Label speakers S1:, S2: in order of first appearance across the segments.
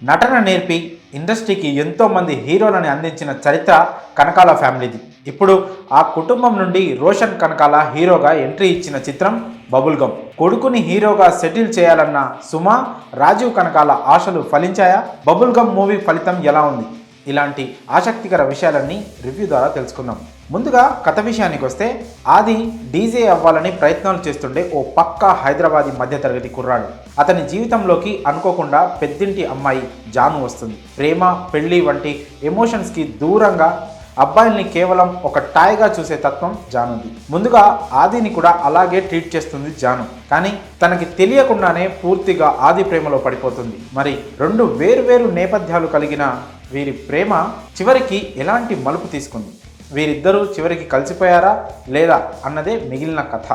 S1: నటన నేర్పి ఇండస్ట్రీకి ఎంతోమంది హీరోలని అందించిన చరిత్ర కనకాల ఫ్యామిలీది. ఇప్పుడు ఆ కుటుంబం నుండి రోషన్ కనకాల హీరోగా ఎంట్రీ ఇచ్చిన చిత్రం బబుల్ గమ్. కొడుకుని హీరోగా సెటిల్ చేయాలన్న సుమ, రాజీవ్ కనకాల ఆశలు ఫలించాయా? బబుల్ గమ్ మూవీ ఫలితం ఎలా ఉంది? ఇలాంటి ఆసక్తికర విషయాలన్నీ రివ్యూ ద్వారా తెలుసుకుందాం. ముందుగా కథ విషయానికి వస్తే, ఆది డీజే అవ్వాలని ప్రయత్నాలు చేస్తుండే ఓ పక్కా హైదరాబాదీ మధ్యతరగతి కుర్రాడు. అతని జీవితంలోకి అనుకోకుండా పెద్దింటి అమ్మాయి జాను వస్తుంది. ప్రేమ, పెళ్లి వంటి ఎమోషన్స్కి దూరంగా అబ్బాయిల్ని కేవలం ఒక టాయ్గా చూసే తత్వం జానుది. ముందుగా ఆదిని కూడా అలాగే ట్రీట్ చేస్తుంది జాను. కానీ తనకి తెలియకుండానే పూర్తిగా ఆది ప్రేమలో పడిపోతుంది. మరి రెండు వేరు నేపథ్యాలు కలిగిన వీరి ప్రేమ చివరికి ఎలాంటి మలుపు తీసుకుంది? వీరిద్దరూ చివరికి కలిసిపోయారా లేదా అన్నదే మిగిలిన కథ.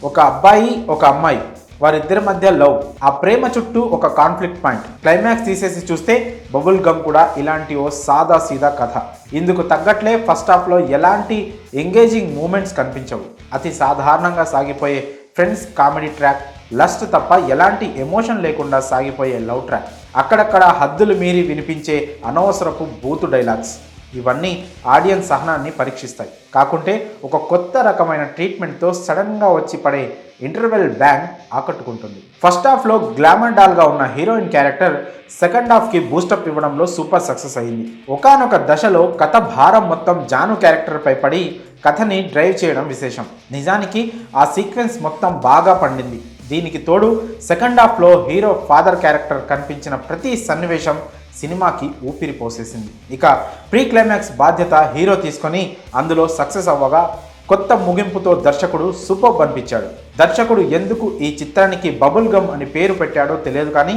S1: ఒక అబ్బాయి, ఒక అమ్మాయి, వారిద్దరి మధ్య లవ్, ఆ ప్రేమ చుట్టూ ఒక కాన్ఫ్లిక్ట్ పాయింట్. క్లైమాక్స్ తీసేసి చూస్తే బబుల్ గమ్ కూడా ఇలాంటి ఓ సాదా సీదా కథ. ఇందుకు తగ్గట్లే ఫస్ట్ హాఫ్లో ఎలాంటి ఎంగేజింగ్ మూమెంట్స్ కనిపించవు. అతి సాధారణంగా సాగిపోయే ఫ్రెండ్స్ కామెడీ ట్రాక్, లస్ట్ తప్ప ఎలాంటి ఎమోషన్ లేకుండా సాగిపోయే లవ్ ట్రాక్, అక్కడక్కడ హద్దులు మీరి వినిపించే అనవసరపు బూతు డైలాగ్స్, ఇవన్నీ ఆడియన్స్ సహనాన్ని పరీక్షిస్తాయి. కాకుంటే ఒక కొత్త రకమైన ట్రీట్మెంట్తో సడన్గా వచ్చి పడే ఇంటర్వెల్ బ్యాంగ్ ఆకట్టుకుంటుంది. ఫస్ట్ హాఫ్లో గ్లామర్ డాల్గా ఉన్న హీరోయిన్ క్యారెక్టర్ సెకండ్ హాఫ్కి బూస్టప్ ఇవ్వడంలో సూపర్ సక్సెస్ అయింది. ఒకానొక దశలో కథ భారం మొత్తం జాను క్యారెక్టర్పై పడి కథని డ్రైవ్ చేయడం విశేషం. నిజానికి ఆ సీక్వెన్స్ మొత్తం బాగా పండింది. దీనికి తోడు సెకండ్ హాఫ్లో హీరో ఫాదర్ క్యారెక్టర్ కనిపించిన ప్రతి సన్నివేశం సినిమాకి ఊపిరి పోసేసింది. ఇక ప్రీ క్లైమాక్స్ బాధ్యత హీరో తీసుకొని అందులో సక్సెస్ అవ్వగా కొత్త ముగింపుతో దర్శకుడు సూపర్బ్ అనిపించాడు. దర్శకుడు ఎందుకు ఈ చిత్రానికి బబుల్ గమ్ అని పేరు పెట్టాడో తెలియదు, కానీ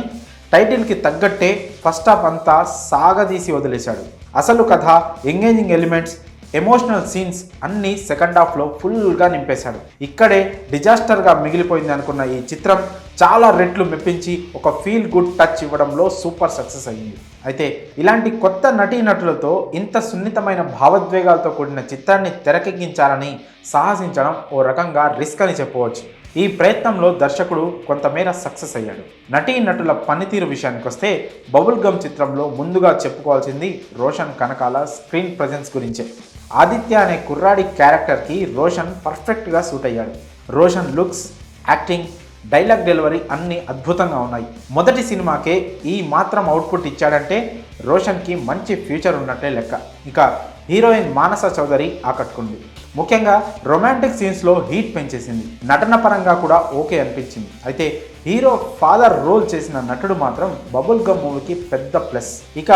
S1: టైటిల్కి తగ్గట్టే ఫస్ట్ హాఫ్ అంతా సాగదీసి వదిలేశాడు. అసలు కథ, ఎంగేజింగ్ ఎలిమెంట్స్, ఎమోషనల్ సీన్స్ అన్నీ సెకండ్ హాఫ్లో ఫుల్గా నింపేశాడు. ఇక్కడే డిజాస్టర్గా మిగిలిపోయింది అనుకున్న ఈ చిత్రం చాలా రెట్లు మెప్పించి ఒక ఫీల్ గుడ్ టచ్ ఇవ్వడంలో సూపర్ సక్సెస్ అయ్యింది. అయితే ఇలాంటి కొత్త నటీనటులతో ఇంత సున్నితమైన భావోద్వేగాలతో కూడిన చిత్రాన్ని తెరకెక్కించాలని సాహసించడం ఓ రకంగా రిస్క్ అని చెప్పవచ్చు. ఈ ప్రయత్నంలో దర్శకుడు కొంతమేర సక్సెస్ అయ్యాడు. నటీనటుల పనితీరు విషయానికి వస్తే, బబుల్ గమ్ చిత్రంలో ముందుగా చెప్పుకోవాల్సింది రోషన్ కనకాల స్క్రీన్ ప్రజెన్స్ గురించే. ఆదిత్య అనే కుర్రాడి క్యారెక్టర్కి రోషన్ పర్ఫెక్ట్గా సూట్ అయ్యాడు. Roshan looks, acting, dialogue delivery అన్నీ అద్భుతంగా ఉన్నాయి. మొదటి సినిమాకే ఈ మాత్రం అవుట్పుట్ ఇచ్చాడంటే రోషన్కి మంచి ఫ్యూచర్ ఉన్నట్లే లెక్క. ఇక హీరోయిన్ మానస చౌదరి ఆకట్టుకుంది. ముఖ్యంగా రొమాంటిక్ సీన్స్లో హీట్ పెంచేసింది. నటన పరంగా కూడా ఓకే అనిపించింది. అయితే హీరో ఫాదర్ రోల్ చేసిన నటుడు మాత్రం బబుల్ గమ్ మూవీకి పెద్ద ప్లస్. ఇక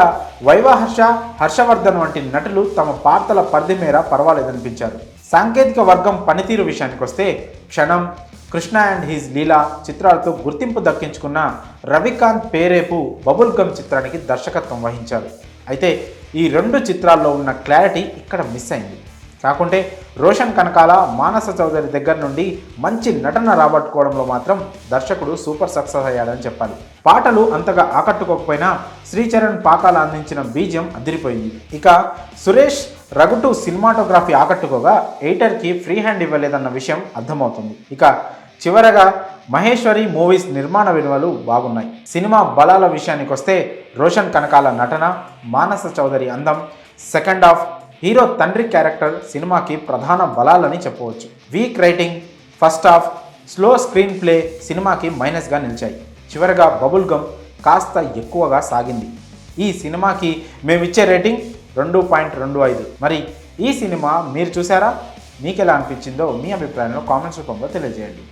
S1: వైవాహర్ష, హర్షవర్ధన్ వంటి నటులు తమ పాత్రల పరిధి మేర పర్వాలేదనిపించారు. సాంకేతిక వర్గం పనితీరు విషయానికి వస్తే, క్షణం, కృష్ణ అండ్ హిజ్ లీలా చిత్రాలతో గుర్తింపు దక్కించుకున్న రవికాంత్ పేరేపు బబుల్ గమ్ చిత్రానికి దర్శకత్వం వహించారు. అయితే ఈ రెండు చిత్రాల్లో ఉన్న క్లారిటీ ఇక్కడ మిస్ అయింది. కాకుంటే రోషన్ కనకాల, మానస చౌదరి దగ్గర నుండి మంచి నటన రాబట్టుకోవడంలో మాత్రం దర్శకుడు సూపర్ సక్సెస్ అయ్యాడని చెప్పాలి. పాటలు అంతగా ఆకట్టుకోకపోయినా శ్రీచరణ్ పాకాల అందించిన బీజియం అదిరిపోయింది. ఇక Suresh Ragutu cinematography ఆకట్టుకోగా ఎయిటర్కి free hand ఇవ్వలేదన్న విషయం అర్థమవుతుంది. ఇక చివరగా మహేశ్వరి మూవీస్ నిర్మాణ విలువలు బాగున్నాయి. సినిమా బలాల విషయానికి వస్తే, రోషన్ కనకాల నటన, మానస చౌదరి అందం, సెకండ్ హాఫ్, హీరో తండ్రి క్యారెక్టర్ సినిమాకి ప్రధాన బలాలని చెప్పవచ్చు. Week writing, first half, slow screen play సినిమాకి మైనస్గా నిలిచాయి. చివరగా బబుల్ గమ్ కాస్త ఎక్కువగా సాగింది. ఈ సినిమాకి మేమిచ్చే రేటింగ్ 2.25. మరి ఈ సినిమా మీరు చూసారా? మీకు ఎలా అనిపించిందో మీ అభిప్రాయంలో కామెంట్స్ రూపంలో తెలియజేయండి.